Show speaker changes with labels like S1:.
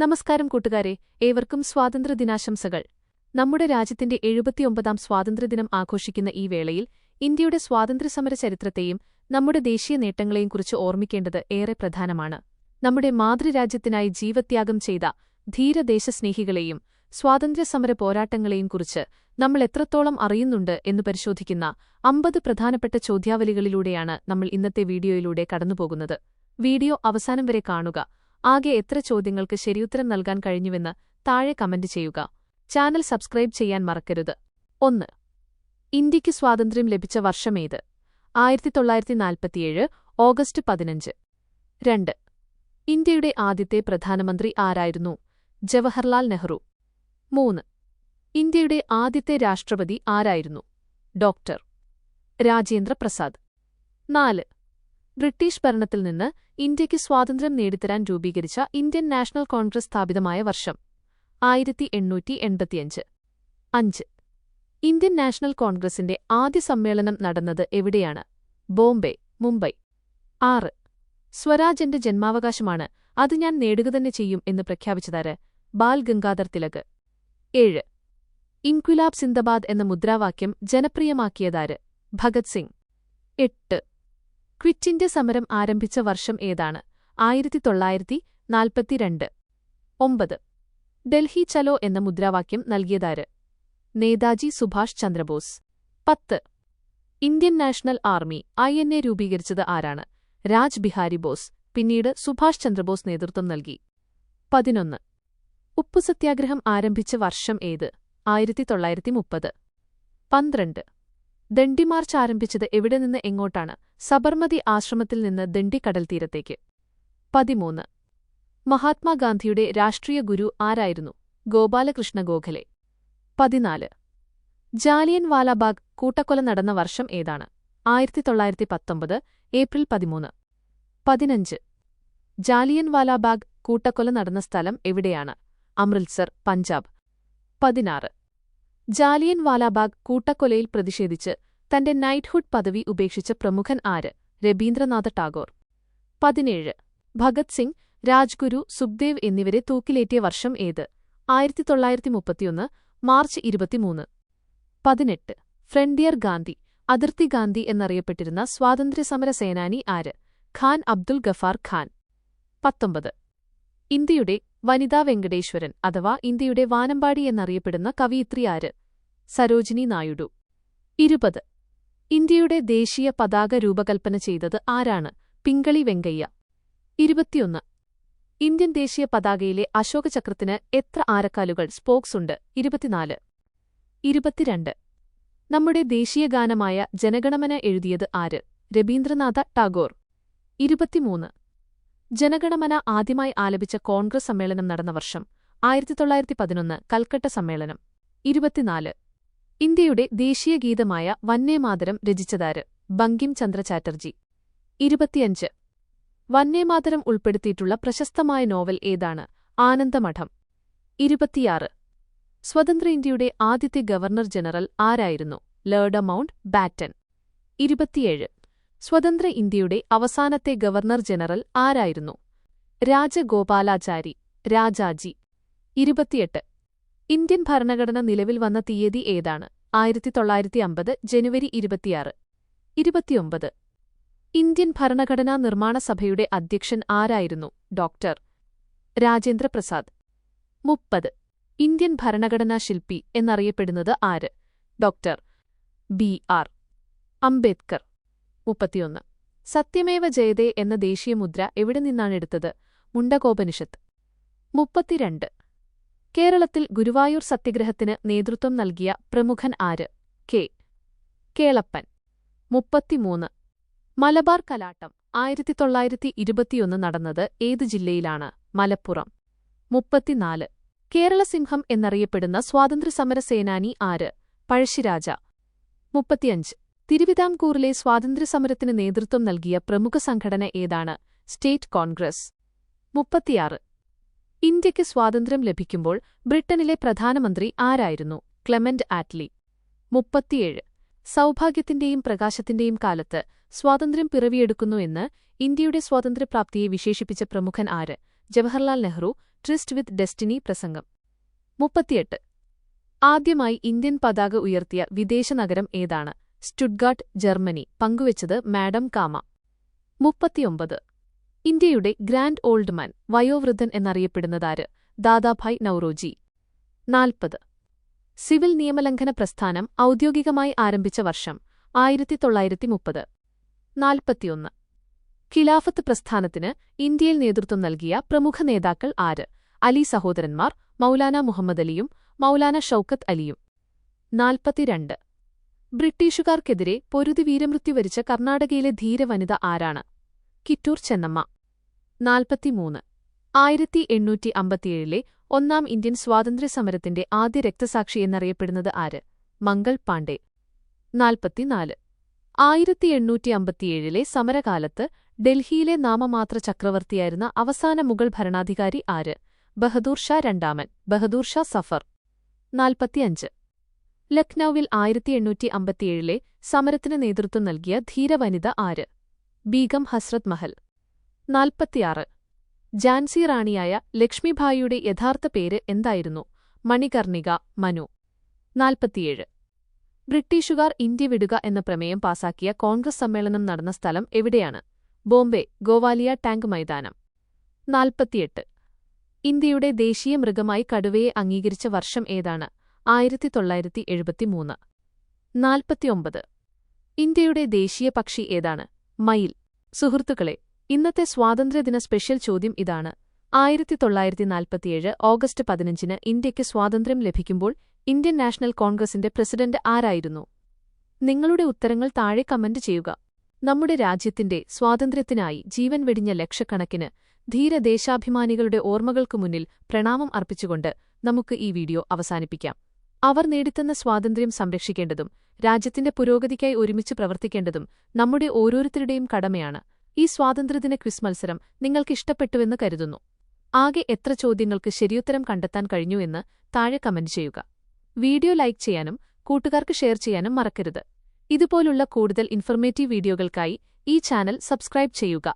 S1: നമസ്കാരം കൂട്ടുകാരെ, ഏവർക്കും സ്വാതന്ത്ര്യദിനാശംസകൾ. നമ്മുടെ രാജ്യത്തിന്റെ 79ാം സ്വാതന്ത്ര്യദിനം ആഘോഷിക്കുന്ന ഈ വേളയിൽ ഇന്ത്യയുടെ സ്വാതന്ത്ര്യസമര ചരിത്രത്തെയും നമ്മുടെ ദേശീയ നേട്ടങ്ങളെയും കുറിച്ച് ഓർമ്മിക്കേണ്ടത് ഏറെ പ്രധാനമാണ്. നമ്മുടെ മാതൃരാജ്യത്തിനായി ജീവത്യാഗം ചെയ്ത ധീരദേശസ്നേഹികളെയും സ്വാതന്ത്ര്യസമര പോരാട്ടങ്ങളെയും കുറിച്ച് നമ്മൾ എത്രത്തോളം അറിയുന്നുണ്ട് എന്ന് പരിശോധിക്കുന്ന 50 പ്രധാനപ്പെട്ട ചോദ്യാവലികളിലൂടെയാണ് നമ്മൾ ഇന്നത്തെ വീഡിയോയിലൂടെ കടന്നുപോകുന്നത്. വീഡിയോ അവസാനം വരെ കാണുക. ആകെ എത്ര ചോദ്യങ്ങൾക്ക് ശരിയുത്തരം നൽകാൻ കഴിഞ്ഞുവെന്ന് താഴെ കമന്റ് ചെയ്യുക. ചാനൽ സബ്സ്ക്രൈബ് ചെയ്യാൻ മറക്കരുത്. 1. ഇന്ത്യയ്ക്ക് സ്വാതന്ത്ര്യം ലഭിച്ച വർഷമേത്? 1947 ഓഗസ്റ്റ് 15. 2. ഇന്ത്യയുടെ ആദ്യത്തെ പ്രധാനമന്ത്രി ആരായിരുന്നു? ജവഹർലാൽ നെഹ്റു. 3. ഇന്ത്യയുടെ ആദ്യത്തെ രാഷ്ട്രപതി ആരായിരുന്നു? ഡോക്ടർ രാജേന്ദ്ര പ്രസാദ്. 4. ബ്രിട്ടീഷ് ഭരണത്തിൽ നിന്ന് ഇന്ത്യയ്ക്ക് സ്വാതന്ത്ര്യം നേടിത്തരാൻ രൂപീകരിച്ച ഇന്ത്യൻ നാഷണൽ കോൺഗ്രസ് സ്ഥാപിതമായ വർഷം? 1885. 5. ഇന്ത്യൻ നാഷണൽ കോൺഗ്രസിന്റെ ആദ്യ സമ്മേളനം നടന്നത് എവിടെയാണ്? ബോംബെ, മുംബൈ. 6. സ്വരാജ് എന്റെ ജന്മാവകാശമാണ്, അത് ഞാൻ നേടുകതന്നെ ചെയ്യും എന്ന് പ്രഖ്യാപിച്ചതാര്? ബാൽ ഗംഗാധർ തിലക്. 7. ഇൻക്വിലാബ് സിന്ദബാദ് എന്ന മുദ്രാവാക്യം ജനപ്രിയമാക്കിയതാര്? ഭഗത് സിംഗ്. 8. ക്വിറ്റ് ഇന്ത്യ സമരം ആരംഭിച്ച വർഷം ഏതാണ്? 1942. 9. ഡൽഹി ചലോ എന്ന മുദ്രാവാക്യം നൽകിയതാര്? Netaji Subhash Chandrabose. 10. Indian National Army INA രൂപീകരിച്ചത് ആരാണ്? രാജ് ബിഹാരി ബോസ്. പിന്നീട് സുഭാഷ് ചന്ദ്രബോസ് നേതൃത്വം നൽകി. 11. ഉപ്പു സത്യാഗ്രഹം ആരംഭിച്ച വർഷം ഏത്? 1930. 12. ദണ്ഡി മാർച്ച് ആരംഭിച്ചത് എവിടെ നിന്ന് എങ്ങോട്ടാണ്? സബർമതി ആശ്രമത്തിൽ നിന്ന് ദണ്ഡി കടൽത്തീരത്തേക്ക്. 13. മഹാത്മാഗാന്ധിയുടെ രാഷ്ട്രീയ ഗുരു ആരായിരുന്നു? ഗോപാലകൃഷ്ണ ഗോഖലെ. 14. ജാലിയൻ വാലാബാഗ് കൂട്ടക്കൊല നടന്ന വർഷം ഏതാണ്? 1919 ഏപ്രിൽ 13. 15. ജാലിയൻ വാലാബാഗ് കൂട്ടക്കൊല നടന്ന സ്ഥലം എവിടെയാണ്? അമൃത്സർ, പഞ്ചാബ്. 16. ജാലിയൻ വാലാബാഗ് കൂട്ടക്കൊലയിൽ പ്രതിഷേധിച്ച് തന്റെ നൈറ്റ്ഹുഡ് പദവി ഉപേക്ഷിച്ച പ്രമുഖൻ ആര്? രബീന്ദ്രനാഥ ടാഗോർ. 17. ഭഗത് സിംഗ്, രാജ്ഗുരു, സുഖ്ദേവ് എന്നിവരെ തൂക്കിലേറ്റിയ വർഷം ഏത്? 1931 മാർച്ച് 23. 18. ഫ്രണ്ടിയർ ഗാന്ധി, അതിർത്തി ഗാന്ധി എന്നറിയപ്പെട്ടിരുന്ന സ്വാതന്ത്ര്യസമര സേനാനി ആര്? ഖാൻ അബ്ദുൽ ഗഫാർ ഖാൻ. 19. ഇന്ത്യയുടെ വനിതാ വെങ്കടേശ്വരൻ അഥവാ ഇന്ത്യയുടെ വാനമ്പാടി എന്നറിയപ്പെടുന്ന കവയിത്രി ആര്? സരോജിനി നായിഡു. 20. ഇന്ത്യയുടെ ദേശീയ പതാക രൂപകൽപ്പന ചെയ്തത് ആരാണ്? പിംഗളി വെങ്കയ്യ. 21. ഇന്ത്യൻ ദേശീയ പതാകയിലെ അശോകചക്രത്തിന് എത്ര ആരക്കാലുകൾ സ്പോക്സ് ഉണ്ട്? 24. 22. നമ്മുടെ ദേശീയഗാനമായ ജനഗണമന എഴുതിയത് ആര്? രബീന്ദ്രനാഥ ടാഗോർ. 23. ജനഗണമന ആദ്യമായി ആലപിച്ച കോൺഗ്രസ് സമ്മേളനം നടന്ന വർഷം? 1911 കൽക്കട്ട സമ്മേളനം. 24. ഇന്ത്യയുടെ ദേശീയഗീതമായ വന്ദേമാതരം രചിച്ചതാര്? ബങ്കിം ചന്ദ്ര ചാറ്റർജി. 25. വന്ദേമാതരം ഉൾപ്പെടുത്തിയിട്ടുള്ള പ്രശസ്തമായ നോവൽ ഏതാണ്? ആനന്ദമഠം. 26. സ്വതന്ത്ര ഇന്ത്യയുടെ ആദ്യത്തെ ഗവർണർ ജനറൽ ആരായിരുന്നു? Lord mount batten. 27. സ്വതന്ത്ര ഇന്ത്യയുടെ അവസാനത്തെ ഗവർണർ ജനറൽ ആരായിരുന്നു? രാജഗോപാലാചാരി, രാജാജി. 28. ഇന്ത്യൻ ഭരണഘടന നിലവിൽ വന്ന തീയതി ഏതാണ്? 1950 ജനുവരി 26. 29. ഇന്ത്യൻ ഭരണഘടനാ നിർമ്മാണ സഭയുടെ അധ്യക്ഷൻ ആരായിരുന്നു? ഡോക്ടർ രാജേന്ദ്ര പ്രസാദ്. 30. ഇന്ത്യൻ ഭരണഘടനാ ശില്പി എന്നറിയപ്പെടുന്നത് ആര്? Doctor BR Ambedkar. 31. സത്യമേവ ജയതേ എന്ന ദേശീയ മുദ്ര എവിടെ നിന്നാണെടുത്തത്? മുണ്ടകോപനിഷത്ത്. 32. കേരളത്തിൽ ഗുരുവായൂർ സത്യഗ്രഹത്തിന് നേതൃത്വം നൽകിയ പ്രമുഖൻ ആര്? കേളപ്പൻ. 33. മലബാർ കലാട്ടം 1921 നടന്നത് ഏത് ജില്ലയിലാണ്? മലപ്പുറം. 34. കേരളസിംഹം എന്നറിയപ്പെടുന്ന സ്വാതന്ത്ര്യസമര സേനാനി ആര്? പഴശ്ശിരാജ. 35. തിരുവിതാംകൂറിലെ സ്വാതന്ത്ര്യസമരത്തിന് നേതൃത്വം നൽകിയ പ്രമുഖ സംഘടന ഏതാണ്? സ്റ്റേറ്റ് കോൺഗ്രസ്. 36. ഇന്ത്യയ്ക്ക് സ്വാതന്ത്ര്യം ലഭിക്കുമ്പോൾ ബ്രിട്ടനിലെ പ്രധാനമന്ത്രി ആരായിരുന്നു? Clement Attlee. 37. സൗഭാഗ്യത്തിന്റെയും പ്രകാശത്തിന്റെയും കാലത്ത് സ്വാതന്ത്ര്യം പിറവിയെടുക്കുന്നു എന്ന് ഇന്ത്യയുടെ സ്വാതന്ത്ര്യപ്രാപ്തിയെ വിശേഷിപ്പിച്ച പ്രമുഖൻ ആര്? Jawaharlal Nehru tryst with destiny പ്രസംഗം. 38. ആദ്യമായി ഇന്ത്യൻ പതാക ഉയർത്തിയ വിദേശ നഗരം ഏതാണ്? Stuttgart, Germany. പങ്കുവച്ചത് മാഡം കാമ. 39. ഇന്ത്യയുടെ ഗ്രാൻഡ് ഓൾഡ് മാൻ, വയോവൃദ്ധൻ എന്നറിയപ്പെടുന്നതാര്? ദാദാഭായ് നൌറോജി. 40. സിവിൽ നിയമലംഘന പ്രസ്ഥാനം ഔദ്യോഗികമായി ആരംഭിച്ച വർഷം? 1930. 41. ഖിലാഫത്ത് പ്രസ്ഥാനത്തിന് ഇന്ത്യയിൽ നേതൃത്വം നൽകിയ പ്രമുഖ നേതാക്കൾ ആര്? അലി സഹോദരന്മാർ, മൗലാന മുഹമ്മദലിയും മൗലാന ഷൌക്കത്ത് അലിയും. 42. ബ്രിട്ടീഷുകാർക്കെതിരെ പൊരുതി വീരമൃത്യു വരിച്ച കർണാടകയിലെ ധീരവനിത ആരാണ്? കിറ്റൂർ ചെന്നമ്മ. 43. 1857 ഒന്നാം ഇന്ത്യൻ സ്വാതന്ത്ര്യസമരത്തിന്റെ ആദ്യ രക്തസാക്ഷി എന്നറിയപ്പെടുന്നത് ആര്? മംഗൾ പാണ്ഡെ. 44. 1857 സമരകാലത്ത് ഡൽഹിയിലെ നാമമാത്ര ചക്രവർത്തിയായിരുന്ന അവസാന മുഗൾ ഭരണാധികാരി ആര്? ബഹദൂർ ഷാ രണ്ടാമൻ, ബഹദൂർ ഷാ സഫർ. 45. ലക്നൌവിൽ 1857 സമരത്തിന് നേതൃത്വം നൽകിയ ധീരവനിത ആര്? ബീഗം ഹസ്രത് മഹൽ. 46. ഝാൻസി റാണിയായ ലക്ഷ്മിഭായിയുടെ യഥാർത്ഥ പേര് എന്തായിരുന്നു? മണികർണിക മനു. 47. ബ്രിട്ടീഷുകാർ ഇന്ത്യ വിടുക എന്ന പ്രമേയം പാസാക്കിയ കോൺഗ്രസ് സമ്മേളനം നടന്ന സ്ഥലം എവിടെയാണ്? ബോംബെ, ഗോവാലിയ ടാങ്ക് മൈതാനം. 48. ഇന്ത്യയുടെ ദേശീയ മൃഗമായി കടുവയെ അംഗീകരിച്ച വർഷം ഏതാണ്? 1973. 49. ഇന്ത്യയുടെ ദേശീയ പക്ഷി ഏതാണ്? മയിൽ. സുഹൃത്തുക്കളെ, ഇന്നത്തെ സ്വാതന്ത്ര്യദിന സ്പെഷ്യൽ ചോദ്യം ഇതാണ്. 1947 ഓഗസ്റ്റ് 15 ഇന്ത്യയ്ക്ക് സ്വാതന്ത്ര്യം ലഭിക്കുമ്പോൾ ഇന്ത്യൻ നാഷണൽ കോൺഗ്രസിന്റെ പ്രസിഡന്റ് ആരായിരുന്നു? നിങ്ങളുടെ ഉത്തരങ്ങൾ താഴെ കമന്റ് ചെയ്യുക. നമ്മുടെ രാജ്യത്തിന്റെ സ്വാതന്ത്ര്യത്തിനായി ജീവൻ വെടിഞ്ഞ ലക്ഷക്കണക്കിന് ധീരദേശാഭിമാനികളുടെ ഓർമ്മകൾക്കു മുന്നിൽ പ്രണാമം അർപ്പിച്ചുകൊണ്ട് നമുക്ക് ഈ വീഡിയോ അവസാനിപ്പിക്കാം. അവർ നേടിത്തന്ന സ്വാതന്ത്ര്യം സംരക്ഷിക്കേണ്ടതും രാജ്യത്തിന്റെ പുരോഗതിക്കായി ഒരുമിച്ച് പ്രവർത്തിക്കേണ്ടതും നമ്മുടെ ഓരോരുത്തരുടെയും കടമയാണ്. ഈ സ്വാതന്ത്ര്യദിന ക്വിസ് മത്സരം നിങ്ങൾക്ക് ഇഷ്ടപ്പെട്ടുവെന്ന് കരുതുന്നു. ആകെ എത്ര ചോദ്യങ്ങൾക്ക് ശരിയുത്തരം കണ്ടെത്താൻ കഴിഞ്ഞു എന്ന് താഴെ കമന്റ് ചെയ്യുക. വീഡിയോ ലൈക്ക് ചെയ്യാനും കൂട്ടുകാർക്ക് ഷെയർ ചെയ്യാനും മറക്കരുത്. ഇതുപോലുള്ള കൂടുതൽ ഇൻഫർമേറ്റീവ് വീഡിയോകൾക്കായി ഈ ചാനൽ സബ്സ്ക്രൈബ് ചെയ്യുക.